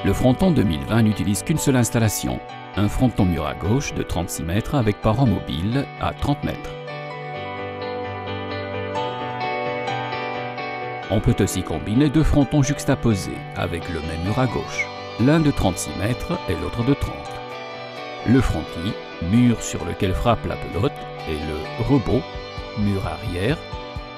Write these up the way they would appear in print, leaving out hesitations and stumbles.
Le fronton 2020 n'utilise qu'une seule installation, un fronton mur à gauche de 36 mètres avec parent mobile à 30 mètres. On peut aussi combiner deux frontons juxtaposés avec le même mur à gauche, l'un de 36 mètres et l'autre de 30. Le frontis, mur sur lequel frappe la pelote, et le rebot, mur arrière,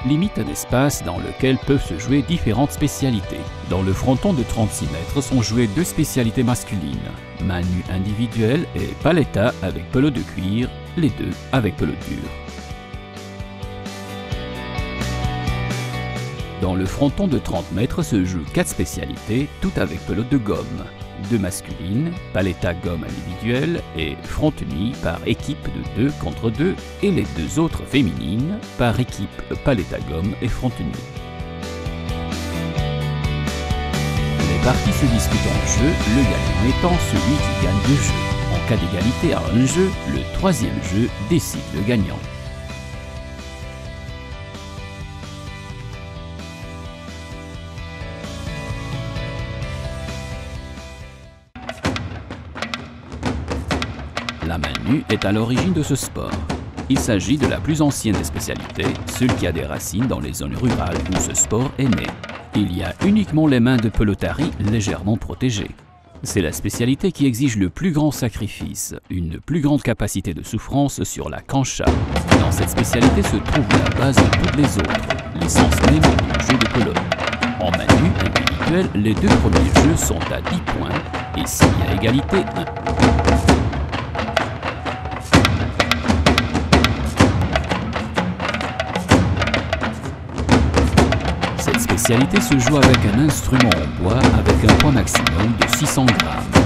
limite un espace dans lequel peuvent se jouer différentes spécialités. Dans le fronton de 36 mètres sont jouées deux spécialités masculines, main nue individuelle et paletta avec pelote de cuir, les deux avec pelote dure. Dans le fronton de 30 mètres se jouent 4 spécialités, toutes avec pelote de gomme. 2 masculines, paletta gomme individuelle et frontenis par équipe de 2 contre 2 et les 2 autres féminines par équipe paletta gomme et fronteni. Les parties se disputent en jeu, le gagnant étant celui qui gagne le jeu. En cas d'égalité à un jeu, le troisième jeu décide le gagnant. La main nue est à l'origine de ce sport. Il s'agit de la plus ancienne des spécialités, celle qui a des racines dans les zones rurales où ce sport est né. Il y a uniquement les mains de pelotarie légèrement protégées. C'est la spécialité qui exige le plus grand sacrifice, une plus grande capacité de souffrance sur la cancha. Dans cette spécialité se trouve la base de toutes les autres, l'essence même du jeu de pelote. En main nue individuelle, les 2 premiers jeux sont à 10 points et s'il y a égalité, 1. Cette spécialité se joue avec un instrument en bois avec un poids maximum de 600 grammes.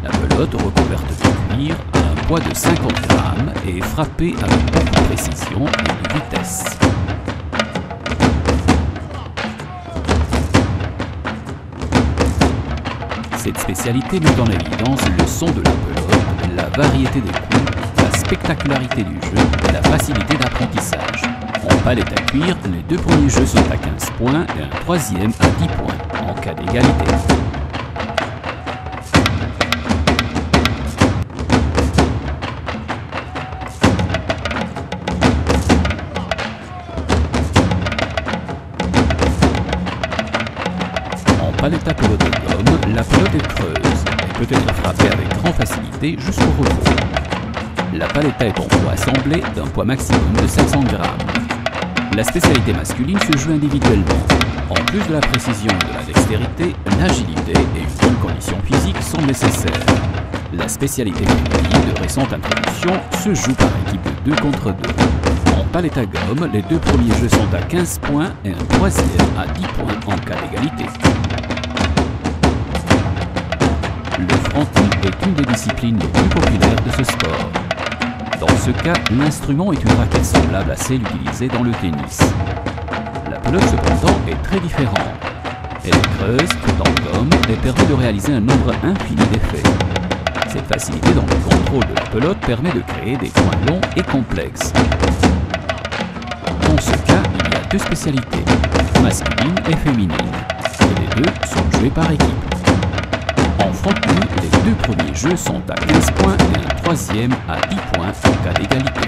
La pelote recouverte de cuir a un poids de 50 grammes et est frappée avec beaucoup de précision et de vitesse. Cette spécialité met en évidence le son de la pelote, la variété des coups, la spectacularité du jeu et la facilité d'apprentissage. En palette à cuir, les 2 premiers jeux sont à 15 points et un troisième à 10 points, en cas d'égalité. En palette à pelote de gomme, la pelote est creuse et peut être frappée avec grande facilité jusqu'au rebond. La paletta est en bois assemblé d'un poids maximum de 500 grammes. La spécialité masculine se joue individuellement. En plus de la précision et de la dextérité, l'agilité et une bonne condition physique sont nécessaires. La spécialité féminine de récente introduction se joue par équipe de 2 contre 2. En palette à gomme, les 2 premiers jeux sont à 15 points et un troisième à 10 points en cas d'égalité. Le frontis est une des disciplines les plus populaires de ce sport. Dans ce cas, l'instrument est une raquette semblable à celle utilisée dans le tennis. La pelote cependant est très différente. Elle est creuse, faite en gomme et permet de réaliser un nombre infini d'effets. Cette facilité dans le contrôle de la pelote permet de créer des points longs et complexes. Dans ce cas, il y a 2 spécialités, masculine et féminine, et les 2 sont joués par équipe. En fronteni, les 2 premiers jeux sont à 15 points et un troisième à 10 points en cas d'égalité.